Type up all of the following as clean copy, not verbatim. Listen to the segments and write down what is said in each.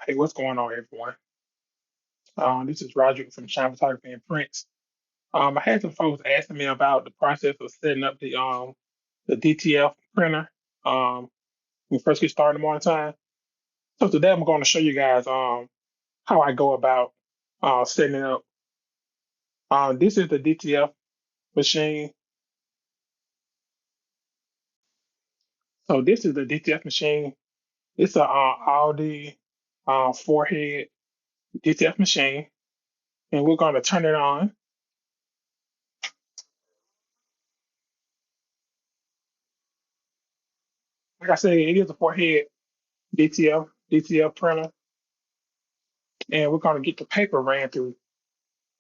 Hey, what's going on, everyone? This is Roger from Shine Photography and Prints. I had some folks asking me about the process of setting up the DTF printer when we first get started in the morning time. So today I'm going to show you guys how I go about setting it up. This is the DTF machine. So this is the DTF machine. It's a Audi four-head DTF machine, and we're going to turn it on. Like I said, it is a four-head DTF printer, and we're going to get the paper ran through.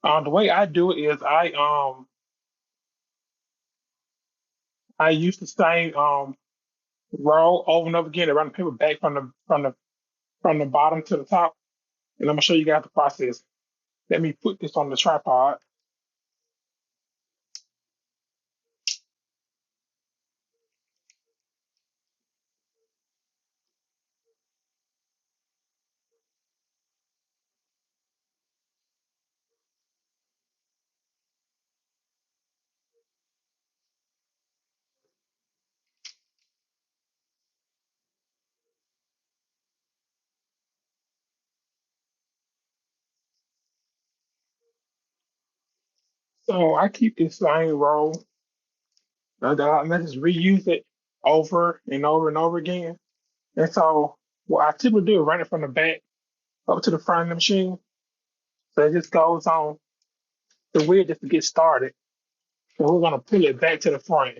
The way I do it is I use the same roll over and over again to run the paper back from the bottom to the top, and I'm gonna show you guys the process. Let me put this on the tripod. So I keep this same roll. I just reuse it over and over and over again. And so what I typically do is run it from the back up to the front of the machine. So it just goes on the wheel just to get started. And we're gonna pull it back to the front.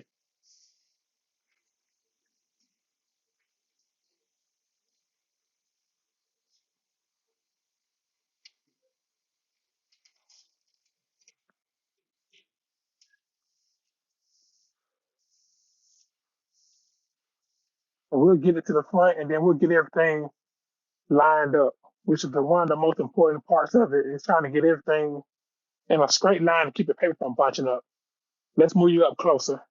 And we'll get it to the front, and then we'll get everything lined up, which is the one of the most important parts of it, is trying to get everything in a straight line to keep the paper from bunching up. Let's move you up closer.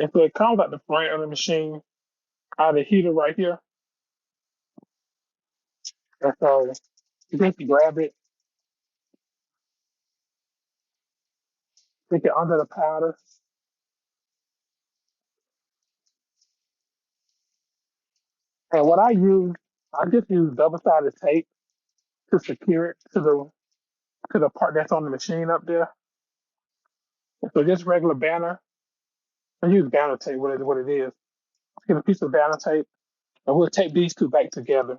And so it comes out the front of the machine, out of the heater right here. And so you just grab it, stick it under the powder. And what I just use double-sided tape to secure it to the part that's on the machine up there. And so just regular banner. I use banner tape, what it is. Get a piece of banner tape, and we'll tape these two back together.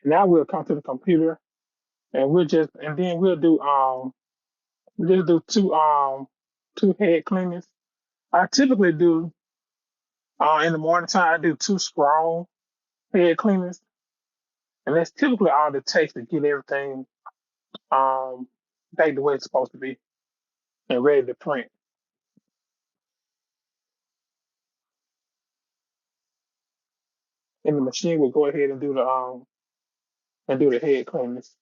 Now we'll come to the computer, and then we'll just do two head cleanings. I typically do in the morning time. I do two strong head cleanings, and that's typically all it takes to get everything um back the way it's supposed to be and ready to print. And the machine will go ahead and do the head cleanings.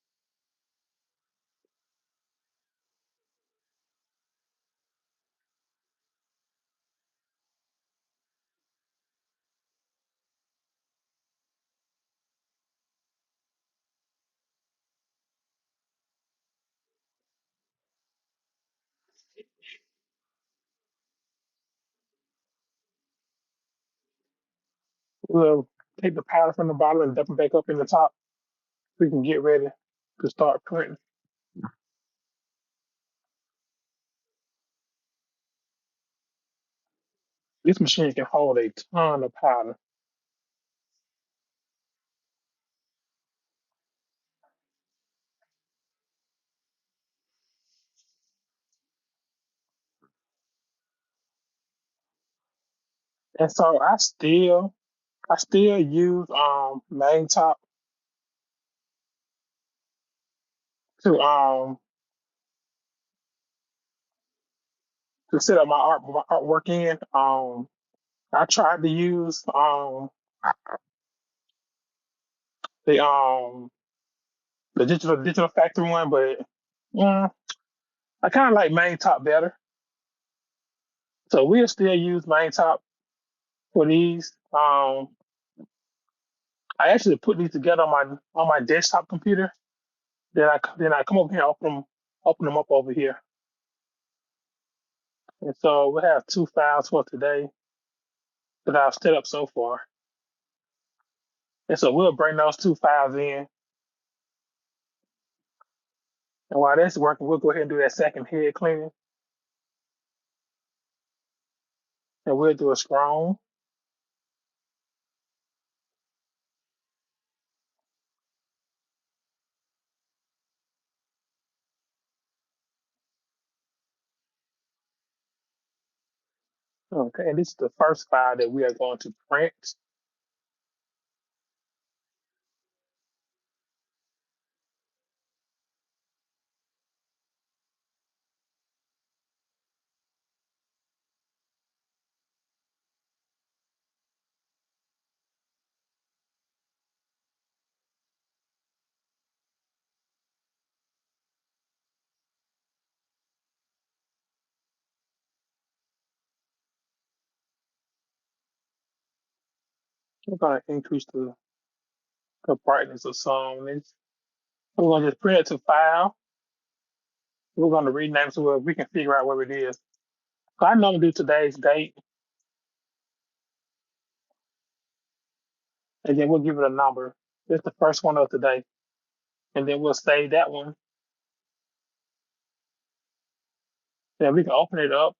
We'll take the powder from the bottom and dump it back up in the top so we can get ready to start printing. This machine can hold a ton of powder. And so I still use main top to to set up my artwork in. I tried to use the um the digital factory one, but yeah, I kind of like main top better. So we'll still use main top for these. I actually put these together on my desktop computer. Then I come over here, open them up over here, and so we have two files for today that I've set up so far. And so we'll bring those two files in, and while that's working, we'll go ahead and do that second head cleaning, and we'll do a scroll. Okay, and this is the first file that we are going to print. We're going to increase the brightness of some of this. We're going to just print it to file. We're going to rename it so we can figure out where it is. So I normally do today's date, and then we'll give it a number. It's the first one of today, and then we'll save that one. Then we can open it up,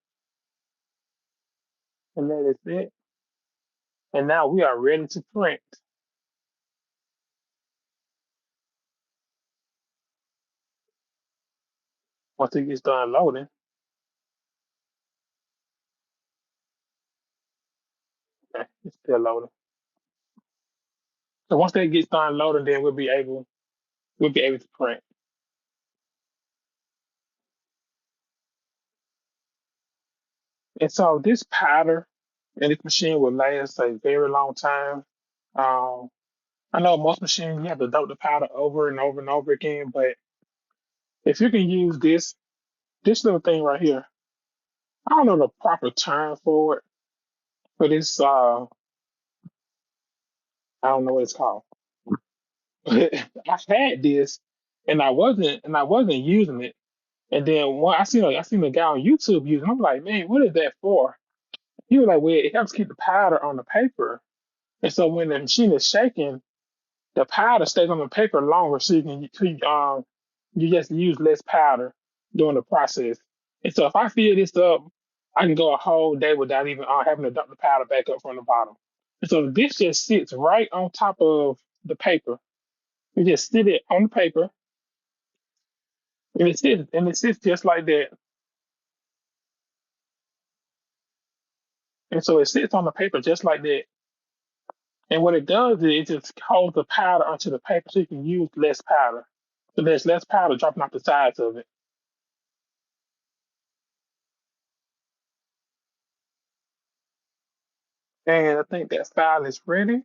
and that is it. And now we are ready to print. Once it gets done loading, okay, it's still loading. So once that gets done loading, then we'll be able to print. And so this powder and this machine will last a very long time. Um, I know most machines you have to dump the powder over and over and over again, but if you can use this little thing right here, I don't know the proper term for it, but it's I don't know what it's called. I had this and I wasn't using it. And then I seen a guy on YouTube using it. I'm like, man, what is that for? He was like, well, it helps keep the powder on the paper. And so when the machine is shaking, the powder stays on the paper longer, so you just use less powder during the process. And so if I fill this up, I can go a whole day without even having to dump the powder back up from the bottom. And so this just sits right on top of the paper. You just sit it on the paper, and it sits just like that. And so it sits on the paper just like that. And what it does is it just holds the powder onto the paper so you can use less powder. So there's less powder dropping off the sides of it. And I think that file is ready.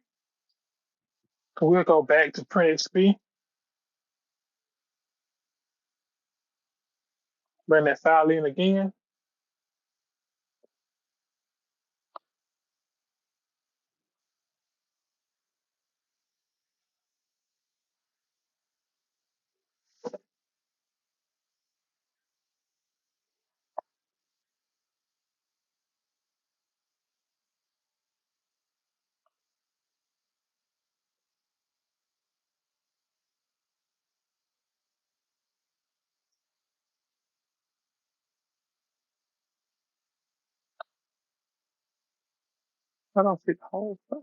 So we'll go back to print XP, bring that file in again. I don't see the whole thing.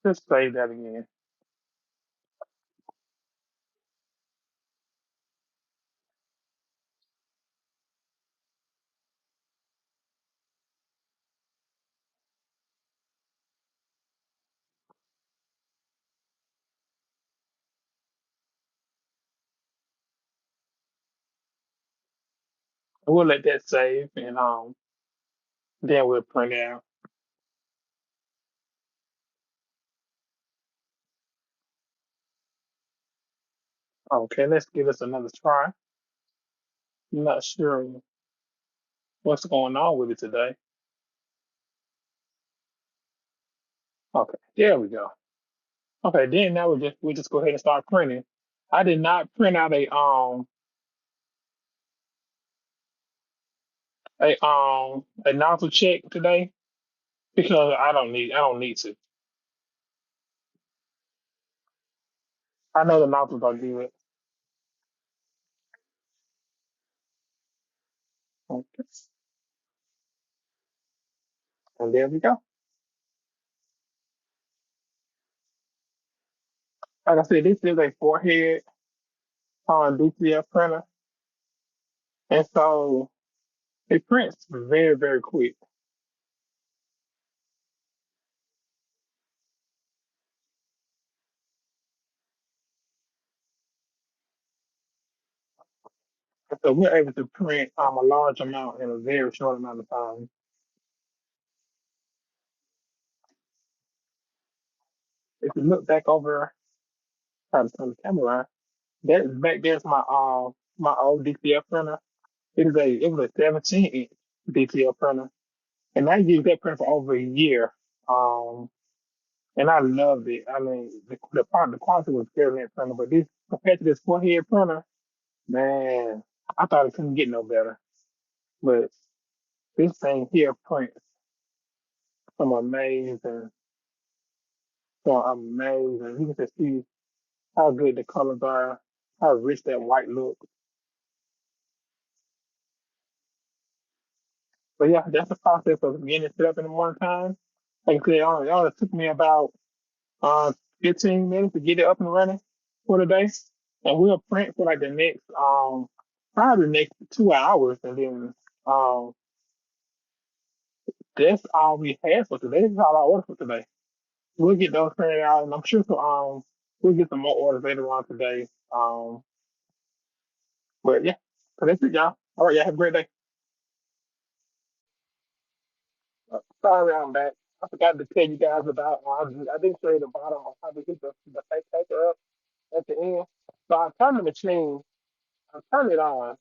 Just say that again. We'll let that save and then we'll print it out. Okay, let's give this another try. I'm not sure what's going on with it today. Okay, there we go. Okay, then now we just go ahead and start printing. I did not print out a nozzle check today because I don't need to. I know the nozzles are good. Okay, and there we go. Like I said, this is a four-head DTF printer, and so it prints very, very quick. And so we're able to print a large amount in a very short amount of time. If you look back over, try to turn the camera around, that back there's my old DTF printer. It was a 17-inch DTF printer, and I used that printer for over a year. Um, and I loved it. I mean, the quality was good in that printer, but this compared to this four-head printer, man, I thought it couldn't get no better. But this thing here prints some amazing, some amazing. You can just see how good the colors are, how rich that white looks. But yeah, that's the process of getting it set up in the morning time. Like I said, it only took me about uh 15 minutes to get it up and running for the day. And we'll print for like the next probably the next 2 hours, and then um that's all we have for today. That's all I ordered for today. We'll get those printed out, and I'm sure we'll get some more orders later on today. But yeah, so that's it, y'all. All right, y'all have a great day. Sorry, I'm back. I forgot to tell you guys about. I didn't show you the bottom of how to get the fake paper up at the end. So I turn the machine, I turn it on.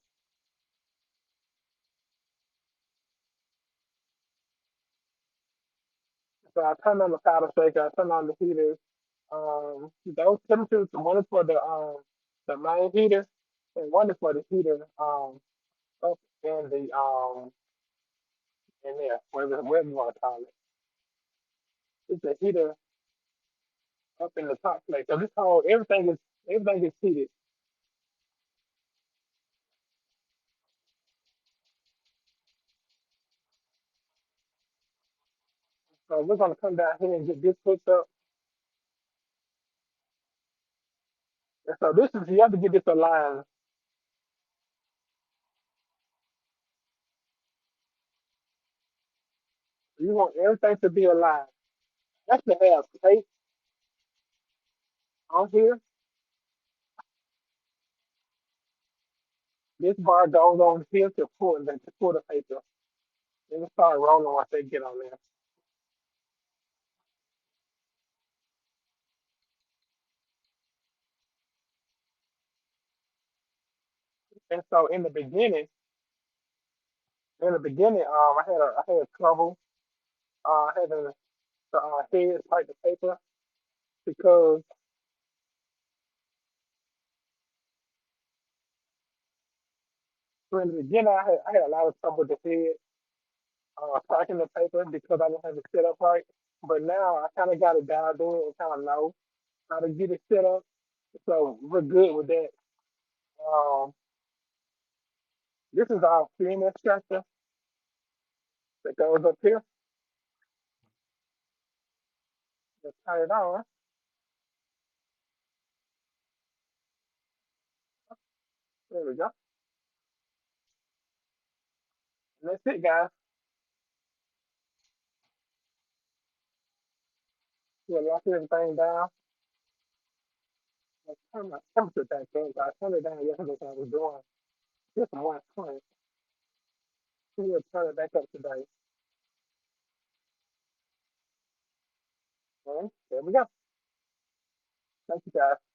So I turn on the powder shaker, I turn on the heater. Those temperatures, one is for the main heater, and one is for the heater up in the in there, whatever you want to call it. It's a heater up in the top plate. So this whole everything is heated. So we're gonna come down here and get this hooked up. And so this is you have to get this aligned. You want everything to be aligned. That's to have tape on here. This bar goes on here to pull the paper. Then it start rolling once they get on there. And so in the beginning, I had trouble having the head type the paper because in the beginning I had a lot of trouble with the head tracking the paper because I didn't have it set up right. But now I kind of got it dialed in and kind of know how to get it set up. So we're good with that. Um, this is our film extractor that goes up here. Let's turn it on. There we go. And that's it, guys. We'll lock everything down. Let's turn my temperature back up. I turned it down yesterday because I was doing just one point. We'll turn it back up today. And there we go. Thank you, guys.